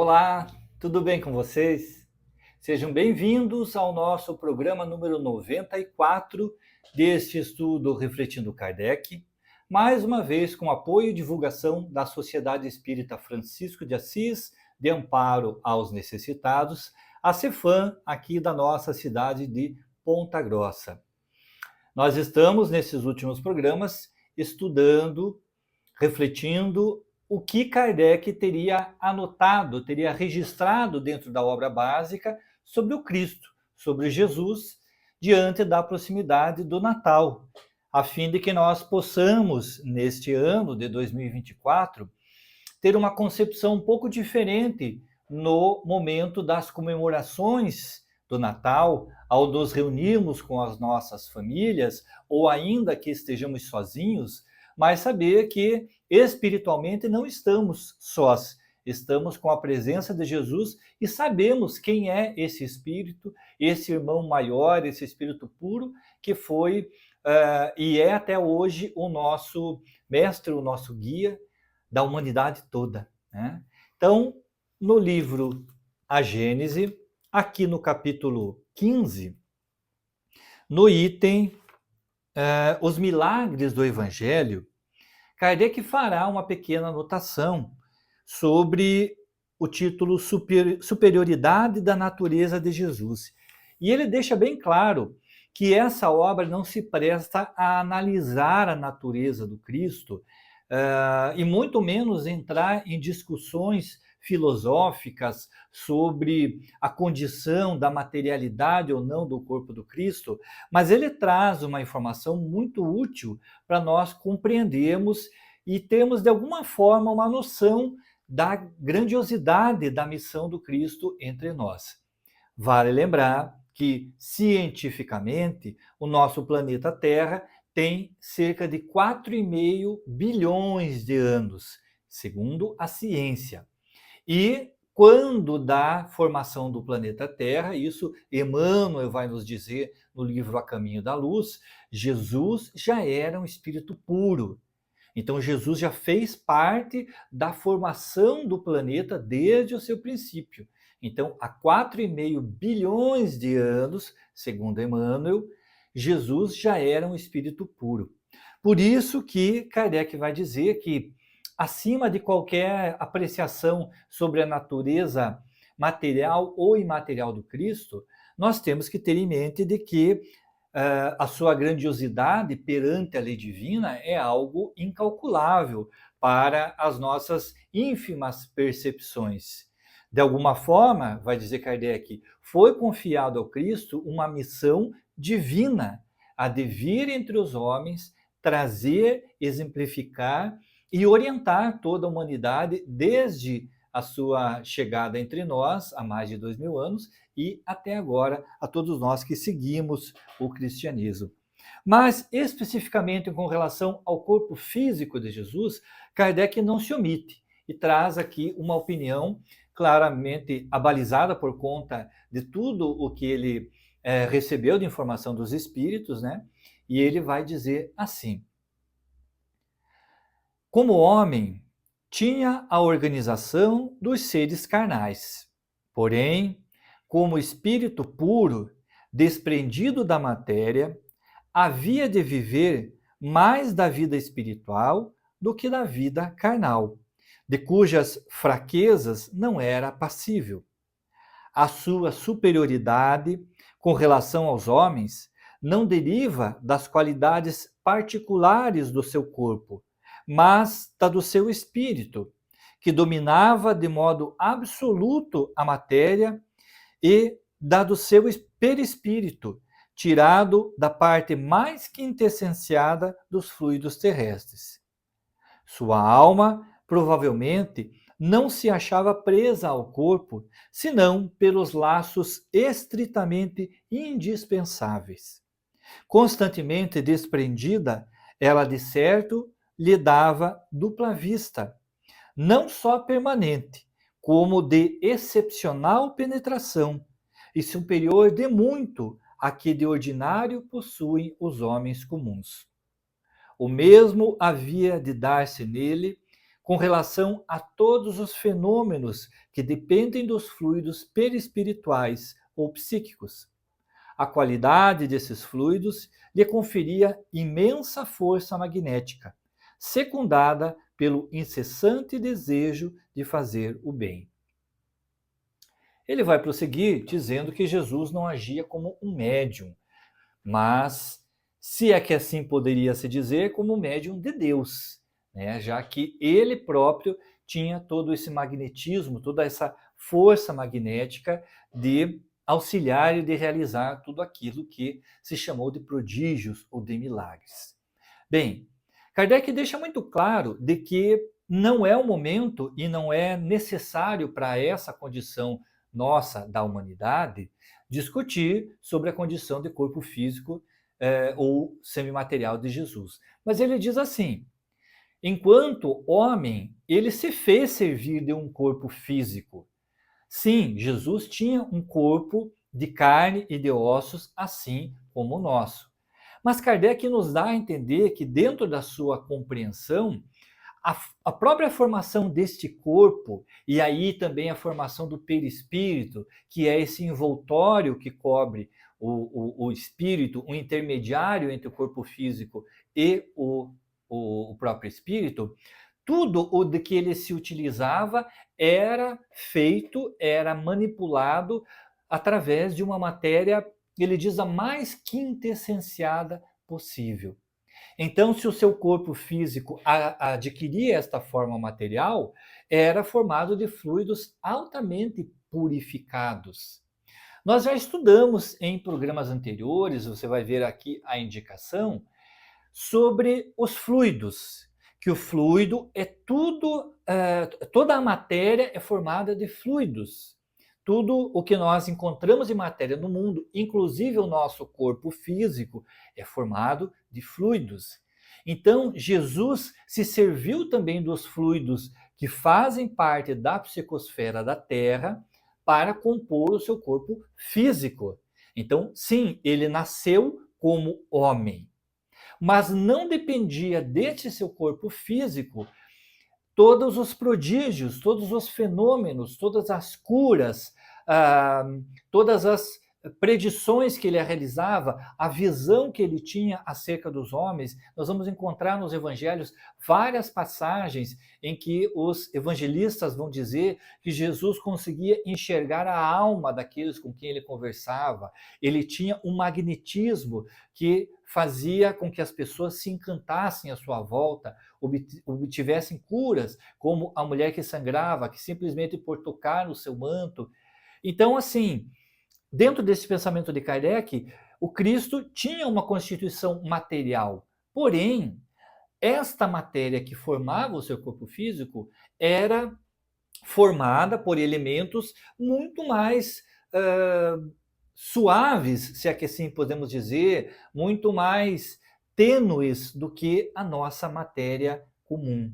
Olá, tudo bem com vocês? Sejam bem-vindos ao nosso programa número 94 deste estudo Refletindo Kardec, mais uma vez com apoio e divulgação da Sociedade Espírita Francisco de Assis de Amparo aos Necessitados, a Cefam, aqui da nossa cidade de Ponta Grossa. Nós estamos, nesses últimos programas, estudando, refletindo o que Kardec teria anotado, teria registrado dentro da obra básica sobre o Cristo, sobre Jesus, diante da proximidade do Natal, a fim de que nós possamos, neste ano de 2024, ter uma concepção um pouco diferente no momento das comemorações do Natal, ao nos reunirmos com as nossas famílias, ou ainda que estejamos sozinhos, mas saber que espiritualmente não estamos sós, estamos com a presença de Jesus e sabemos quem é esse Espírito, esse irmão maior, esse Espírito puro, que foi e é até hoje o nosso mestre, o nosso guia da humanidade toda, né? Então, no livro A Gênese, aqui no capítulo 15, no item Os Milagres do Evangelho, Kardec fará uma pequena anotação sobre o título Superioridade da Natureza de Jesus. E ele deixa bem claro que essa obra não se presta a analisar a natureza do Cristo, e muito menos entrar em discussões filosóficas sobre a condição da materialidade ou não do corpo do Cristo, mas ele traz uma informação muito útil para nós compreendermos e termos, de alguma forma, uma noção da grandiosidade da missão do Cristo entre nós. Vale lembrar que, cientificamente, o nosso planeta Terra tem cerca de 4,5 bilhões de anos, segundo a ciência. E quando da formação do planeta Terra, isso Emmanuel vai nos dizer no livro A Caminho da Luz, Jesus já era um espírito puro. Então Jesus já fez parte da formação do planeta desde o seu princípio. Então, há 4,5 bilhões de anos, segundo Emmanuel, Jesus já era um espírito puro. Por isso que Kardec vai dizer que, acima de qualquer apreciação sobre a natureza material ou imaterial do Cristo, nós temos que ter em mente de que a sua grandiosidade perante a lei divina é algo incalculável para as nossas ínfimas percepções. De alguma forma, vai dizer Kardec, foi confiado ao Cristo uma missão divina, a de vir entre os homens, trazer, exemplificar e orientar toda a humanidade desde a sua chegada entre nós, há mais de 2.000 anos, e até agora a todos nós que seguimos o cristianismo. Mas, especificamente com relação ao corpo físico de Jesus, Kardec não se omite e traz aqui uma opinião claramente abalizada por conta de tudo o que ele recebeu de informação dos espíritos, né? E ele vai dizer assim: como homem, tinha a organização dos seres carnais, porém, como espírito puro, desprendido da matéria, havia de viver mais da vida espiritual do que da vida carnal, de cujas fraquezas não era passível. A sua superioridade com relação aos homens não deriva das qualidades particulares do seu corpo, mas da do seu espírito, que dominava de modo absoluto a matéria, e da do seu perispírito, tirado da parte mais quintessenciada dos fluidos terrestres. Sua alma, provavelmente, não se achava presa ao corpo, senão pelos laços estritamente indispensáveis. Constantemente desprendida, ela de certo lhe dava dupla vista, não só permanente, como de excepcional penetração, e superior de muito a que de ordinário possuem os homens comuns. O mesmo havia de dar-se nele com relação a todos os fenômenos que dependem dos fluidos perispirituais ou psíquicos. A qualidade desses fluidos lhe conferia imensa força magnética, secundada pelo incessante desejo de fazer o bem. Ele vai prosseguir dizendo que Jesus não agia como um médium, mas, se é que assim poderia se dizer, como médium de Deus, né? Já que ele próprio tinha todo esse magnetismo, toda essa força magnética de auxiliar e de realizar tudo aquilo que se chamou de prodígios ou de milagres. Bem, Kardec deixa muito claro de que não é o momento e não é necessário para essa condição nossa da humanidade discutir sobre a condição de corpo físico ou semimaterial de Jesus. Mas ele diz assim: enquanto homem, ele se fez servir de um corpo físico. Sim, Jesus tinha um corpo de carne e de ossos, assim como o nosso. Mas Kardec nos dá a entender que, dentro da sua compreensão, a própria formação deste corpo, e aí também a formação do perispírito, que é esse envoltório que cobre o espírito, um intermediário entre o corpo físico e o próprio espírito, tudo o de que ele se utilizava era feito, era manipulado através de uma matéria, ele diz, a mais quintessenciada possível. Então, se o seu corpo físico adquiria esta forma material, era formado de fluidos altamente purificados. Nós já estudamos em programas anteriores, você vai ver aqui a indicação, sobre os fluidos, que o fluido é tudo, toda a matéria é formada de fluidos. Tudo o que nós encontramos de matéria no mundo, inclusive o nosso corpo físico, é formado de fluidos. Então, Jesus se serviu também dos fluidos que fazem parte da psicosfera da Terra para compor o seu corpo físico. Então, sim, ele nasceu como homem, mas não dependia deste seu corpo físico todos os prodígios, todos os fenômenos, todas as curas, todas as predições que ele realizava, a visão que ele tinha acerca dos homens. Nós vamos encontrar nos evangelhos várias passagens em que os evangelistas vão dizer que Jesus conseguia enxergar a alma daqueles com quem ele conversava. Ele tinha um magnetismo que fazia com que as pessoas se encantassem à sua volta, obtivessem curas, como a mulher que sangrava, que simplesmente por tocar no seu manto. Então, assim, dentro desse pensamento de Kardec, o Cristo tinha uma constituição material, porém, esta matéria que formava o seu corpo físico era formada por elementos muito mais suaves, se é que assim podemos dizer, muito mais tênues do que a nossa matéria comum.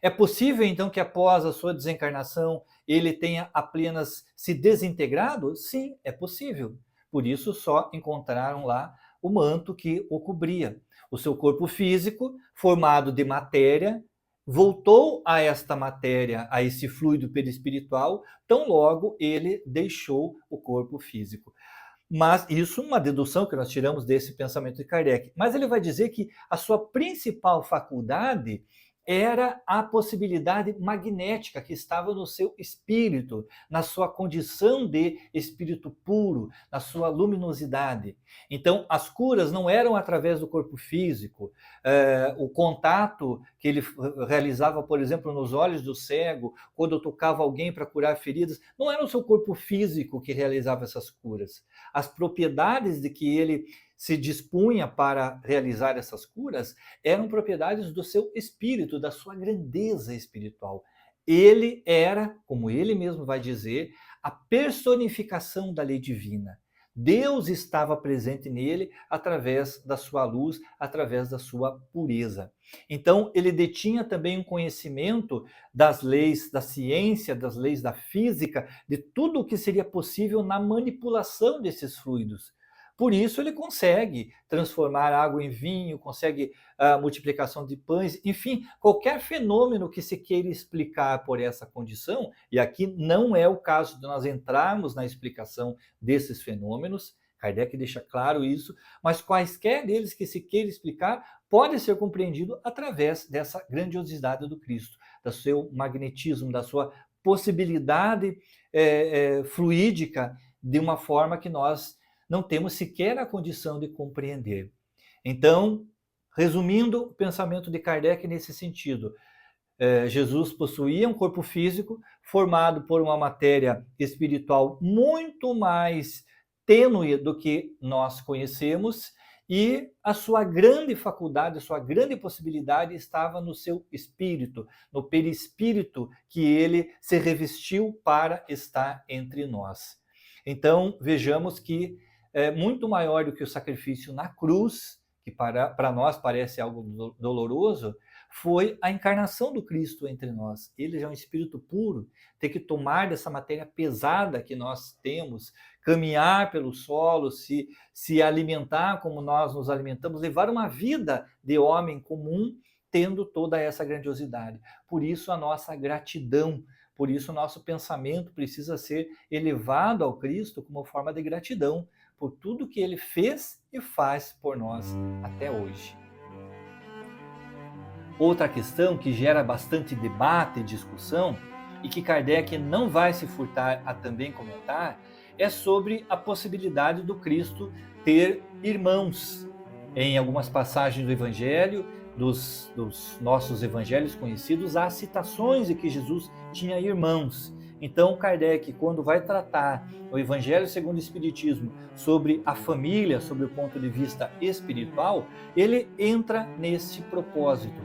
É possível, então, que após a sua desencarnação ele tenha apenas se desintegrado? Sim, é possível. Por isso só encontraram lá o manto que o cobria. O seu corpo físico, formado de matéria, voltou a esta matéria, a esse fluido perispiritual, tão logo ele deixou o corpo físico. Mas isso é uma dedução que nós tiramos desse pensamento de Kardec. Mas ele vai dizer que a sua principal faculdade era a possibilidade magnética que estava no seu espírito, na sua condição de espírito puro, na sua luminosidade. Então, as curas não eram através do corpo físico, o contato que ele realizava, por exemplo, nos olhos do cego, quando tocava alguém para curar feridas, não era o seu corpo físico que realizava essas curas. As propriedades de que ele se dispunha para realizar essas curas eram propriedades do seu espírito, da sua grandeza espiritual. Ele era, como ele mesmo vai dizer, a personificação da lei divina. Deus estava presente nele através da sua luz, através da sua pureza. Então, ele detinha também um conhecimento das leis da ciência, das leis da física, de tudo o que seria possível na manipulação desses fluidos. Por isso ele consegue transformar água em vinho, consegue a multiplicação de pães, enfim, qualquer fenômeno que se queira explicar por essa condição, e aqui não é o caso de nós entrarmos na explicação desses fenômenos, Kardec deixa claro isso, mas quaisquer deles que se queira explicar, pode ser compreendido através dessa grandiosidade do Cristo, do seu magnetismo, da sua possibilidade fluídica, de uma forma que nós não temos sequer a condição de compreender. Então, resumindo o pensamento de Kardec nesse sentido, Jesus possuía um corpo físico formado por uma matéria espiritual muito mais tênue do que nós conhecemos, e a sua grande faculdade, a sua grande possibilidade estava no seu espírito, no perispírito que ele se revestiu para estar entre nós. Então, vejamos que é muito maior do que o sacrifício na cruz, que para nós parece algo doloroso, foi a encarnação do Cristo entre nós. Ele já é um espírito puro, ter que tomar dessa matéria pesada que nós temos, caminhar pelo solo, se alimentar como nós nos alimentamos, levar uma vida de homem comum, tendo toda essa grandiosidade. Por isso a nossa gratidão, por isso o nosso pensamento precisa ser elevado ao Cristo como forma de gratidão por tudo que ele fez e faz por nós até hoje. Outra questão que gera bastante debate e discussão, e que Kardec não vai se furtar a também comentar, é sobre a possibilidade do Cristo ter irmãos. Em algumas passagens do Evangelho, dos nossos evangelhos conhecidos, há citações de que Jesus tinha irmãos. Então, Kardec, quando vai tratar o Evangelho segundo o Espiritismo sobre a família, sobre o ponto de vista espiritual, ele entra nesse propósito.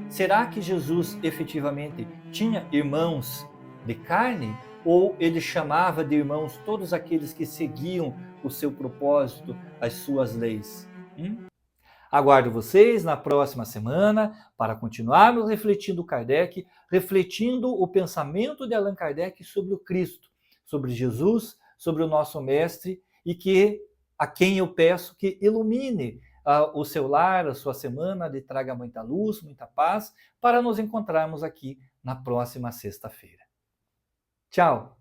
Será que Jesus efetivamente tinha irmãos de carne? Ou ele chamava de irmãos todos aqueles que seguiam o seu propósito, as suas leis? Aguardo vocês na próxima semana para continuarmos refletindo Kardec, refletindo o pensamento de Allan Kardec sobre o Cristo, sobre Jesus, sobre o nosso Mestre, e que a quem eu peço que ilumine o seu lar, a sua semana, lhe traga muita luz, muita paz, para nos encontrarmos aqui na próxima sexta-feira. Tchau!